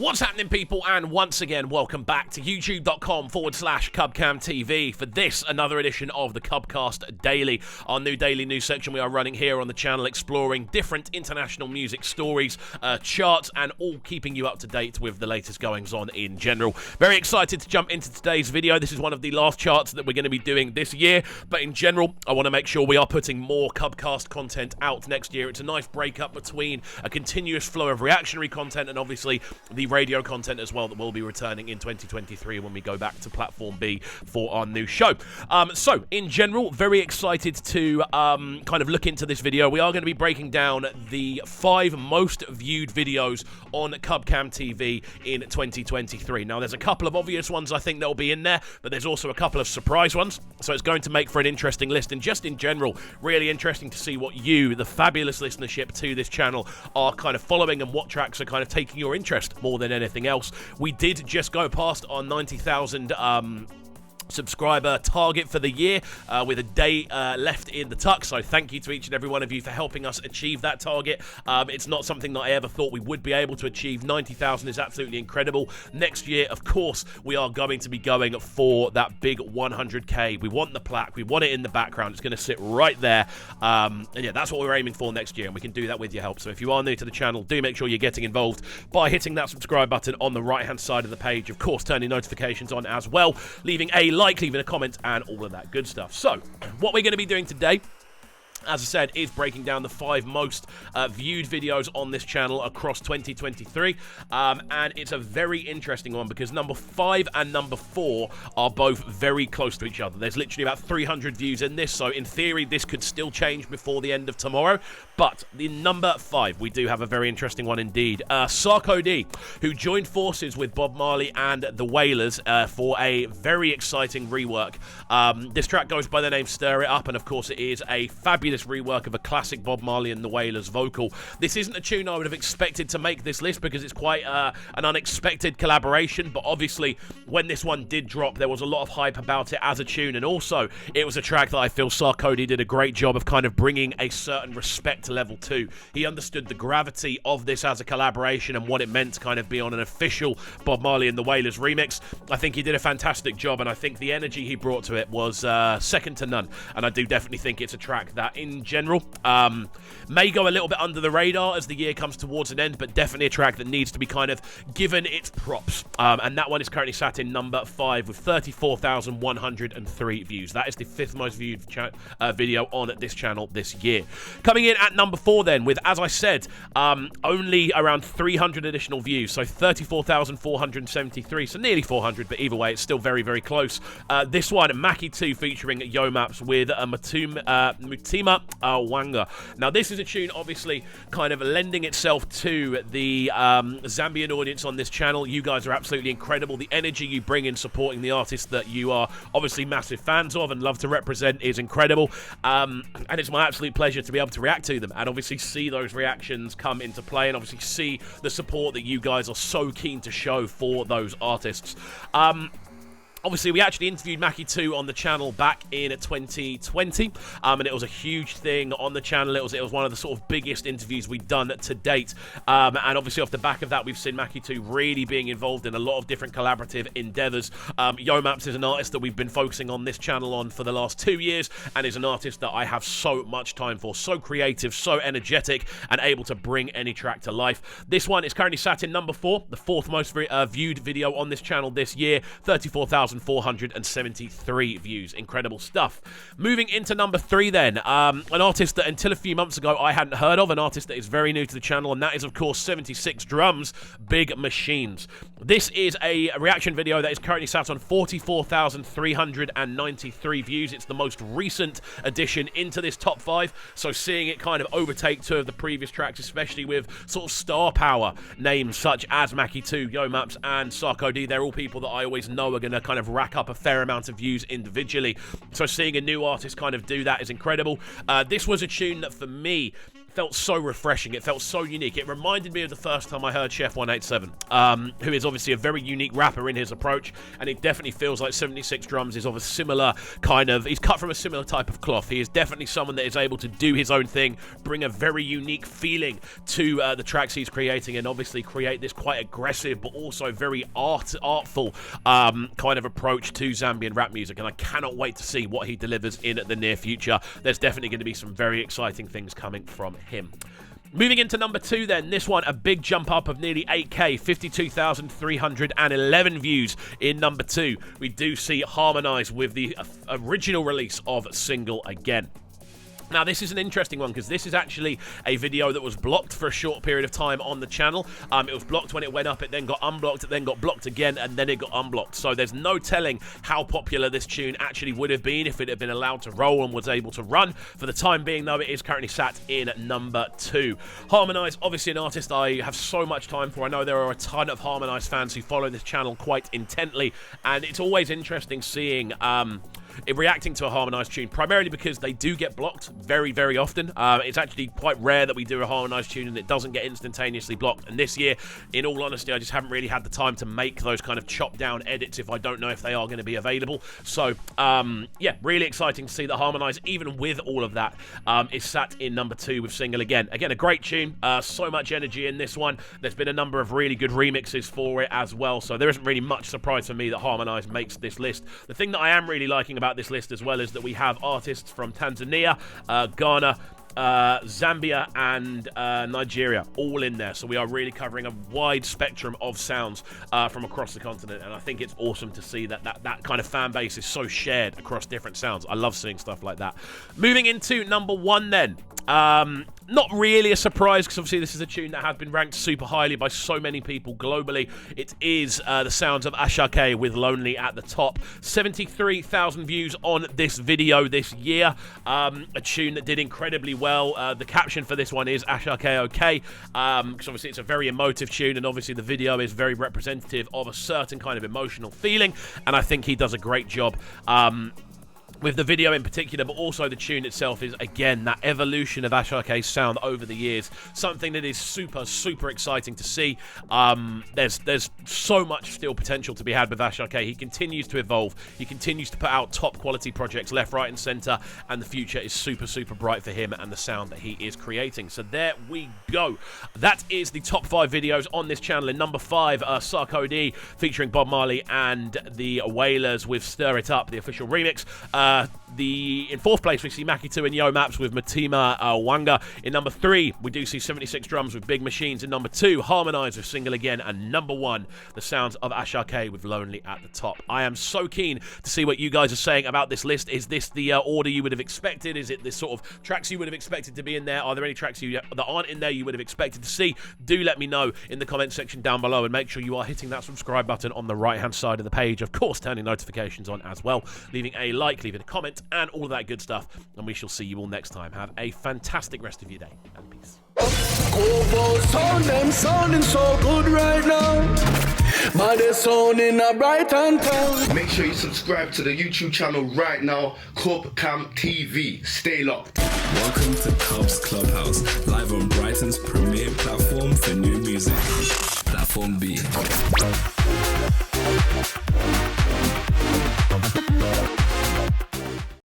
What's happening, people? And once again, welcome back to youtube.com/Cubcamtv for this, another edition of the Cubcast Daily, our new daily news section we are running here on the channel, exploring different international music stories, charts, and all keeping you up to date with the latest goings on in general. Very excited to jump into today's video. This is one of the last charts that we're going to be doing this year, but in general, I want to make sure we are putting more Cubcast content out next year. It's a nice breakup between a continuous flow of reactionary content and obviously the radio content as well that will be returning in 2023 when we go back to Platform B for our new show. So, in general, very excited to kind of look into this video. We are going to be breaking down the 5 most viewed videos on Cubcamtv in 2023. Now, there's a couple of obvious ones I think that will be in there, but there's also a couple of surprise ones, so it's going to make for an interesting list, and just in general, really interesting to see what you, the fabulous listenership to this channel, are kind of following and what tracks are kind of taking your interest more than anything else. We did just go past our 90,000 subscriber target for the year with a day left in the tuck, so thank you to each and every one of you for helping us achieve that target. It's not something that I ever thought we would be able to achieve. 90,000 is absolutely incredible. Next year, of course, we are going to be going for that big 100k. We want the plaque, we want it in the background, it's going to sit right there, and yeah, that's what we're aiming for next year, and we can do that with your help. So if you are new to the channel, do make sure you're getting involved by hitting that subscribe button on the right hand side of the page, of course turning notifications on as well, leaving a like, leaving a comment, and all of that good stuff. So, what we're going to be doing today, as I said, is breaking down the 5 most viewed videos on this channel across 2023, and it's a very interesting one because number 5 and number 4 are both very close to each other. There's literally about 300 views in this, so in theory this could still change before the end of tomorrow, but in number 5 we do have a very interesting one indeed. Sarko D, who joined forces with Bob Marley and the Wailers for a very exciting rework. This track goes by the name Stir It Up, and of course it is a fabulous rework of a classic Bob Marley and the Wailers vocal. This isn't a tune I would have expected to make this list because it's quite an unexpected collaboration, but obviously when this one did drop there was a lot of hype about it as a tune, and also it was a track that I feel Sarkodie did a great job of kind of bringing a certain respect level to. He understood the gravity of this as a collaboration and what it meant to kind of be on an official Bob Marley and the Wailers remix. I think he did a fantastic job, and I think the energy he brought to it was second to none, and I do definitely think it's a track that in general may go a little bit under the radar as the year comes towards an end, but definitely a track that needs to be kind of given its props, and that one is currently sat in number 5 with 34,103 views. That is the 5th most viewed video on this channel this year. Coming in at number 4 then with, as I said, only around 300 additional views, so 34,473, so nearly 400, but either way it's still very, very close. This one, Maki 2 featuring Yo Maps with Mutima Wanga. Now this is a tune obviously kind of lending itself to the Zambian audience on this channel. You guys are absolutely incredible. The energy you bring in supporting the artists that you are obviously massive fans of and love to represent is incredible, and it's my absolute pleasure to be able to react to them and obviously see those reactions come into play and obviously see the support that you guys are so keen to show for those artists. Obviously, we actually interviewed Maki 2 on the channel back in 2020, and it was a huge thing on the channel. It was one of the sort of biggest interviews we've done to date, and obviously off the back of that, we've seen Maki 2 really being involved in a lot of different collaborative endeavors. Yo Maps is an artist that we've been focusing on this channel on for the last 2 years, and is an artist that I have so much time for. So creative, so energetic, and able to bring any track to life. This one is currently sat in number 4, the 4th most viewed video on this channel this year, 34,473 views. Incredible stuff. Moving into number 3 then, an artist that until a few months ago I hadn't heard of, an artist that is very new to the channel, and that is of course 76 Drums, Big Machines. This is a reaction video that is currently sat on 44,393 views. It's the most recent addition into this top 5, so seeing it kind of overtake 2 of the previous tracks, especially with sort of star power names such as Maki 2, Yo Maps, and Sarko D, they're all people that I always know are going to kind of rack up a fair amount of views individually. So seeing a new artist kind of do that is incredible. This was a tune that for me felt so refreshing. It felt so unique. It reminded me of the first time I heard Chef 187, who is obviously a very unique rapper in his approach, and it definitely feels like 76 Drums is of a similar kind of, he's cut from a similar type of cloth. He is definitely someone that is able to do his own thing, bring a very unique feeling to the tracks he's creating, and obviously create this quite aggressive but also very artful kind of approach to Zambian rap music, and I cannot wait to see what he delivers in the near future. There's definitely going to be some very exciting things coming from him. Moving into number 2 then, this one, a big jump up of nearly 8k, 52,311 views in number 2. We do see Harmonise with the original release of Single Again. Now, this is an interesting one because this is actually a video that was blocked for a short period of time on the channel. It was blocked when it went up, it then got unblocked, it then got blocked again, and then it got unblocked. So there's no telling how popular this tune actually would have been if it had been allowed to roll and was able to run. For the time being, though, it is currently sat in number 2. Harmonise, obviously an artist I have so much time for. I know there are a ton of Harmonise fans who follow this channel quite intently, and it's always interesting seeing reacting to a Harmonise tune, primarily because they do get blocked very, very often. It's actually quite rare that we do a Harmonise tune and it doesn't get instantaneously blocked. And this year, in all honesty, I just haven't really had the time to make those kind of chopped down edits if I don't know if they are going to be available. So, yeah, really exciting to see that Harmonise, even with all of that, is sat in number 2 with Single Again. Again, a great tune. So much energy in this one. There's been a number of really good remixes for it as well. So there isn't really much surprise for me that Harmonise makes this list. The thing that I am really liking about this list as well is that we have artists from Tanzania, Ghana, Zambia and Nigeria all in there, so we are really covering a wide spectrum of sounds from across the continent, and I think it's awesome to see that kind of fan base is so shared across different sounds. I love seeing stuff like that. Moving into number 1 then, not really a surprise because obviously this is a tune that has been ranked super highly by so many people globally. It is the sounds of Ashake with Lonely at the top. 73,000 views on this video this year. A tune that did incredibly well. The caption for this one is Ashake okay, because obviously it's a very emotive tune, and obviously the video is very representative of a certain kind of emotional feeling, and I think he does a great job with the video in particular, but also the tune itself is, again, that evolution of Ashake's sound over the years. Something that is super, super exciting to see. There's so much still potential to be had with Ashake. He continues to evolve. He continues to put out top quality projects left, right, and center, and the future is super, super bright for him and the sound that he is creating. So there we go. That is the top 5 videos on this channel. In number 5, Sarkodie featuring Bob Marley and the Wailers with Stir It Up, the official remix. In 4th place, we see Maki 2 and Yo Maps with Matima Wanga. In number 3, we do see 76 Drums with Big Machines. In number 2, Harmonise with Single Again. And number 1, the sounds of Ashake with Lonely at the top. I am so keen to see what you guys are saying about this list. Is this the order you would have expected? Is it the sort of tracks you would have expected to be in there? Are there any tracks that aren't in there you would have expected to see? Do let me know in the comment section down below, and make sure you are hitting that subscribe button on the right-hand side of the page. Of course, turning notifications on as well. Leaving a like, leaving a comment, and all of that good stuff, and we shall see you all next time. Have a fantastic rest of your day, and peace. Sounding so good right now. But they're sounding a bright and town. Make sure you subscribe to the YouTube channel right now, Cubcamtv. Stay locked. Welcome to Cub's Clubhouse, live on Brighton's premier platform for new music. Platform B.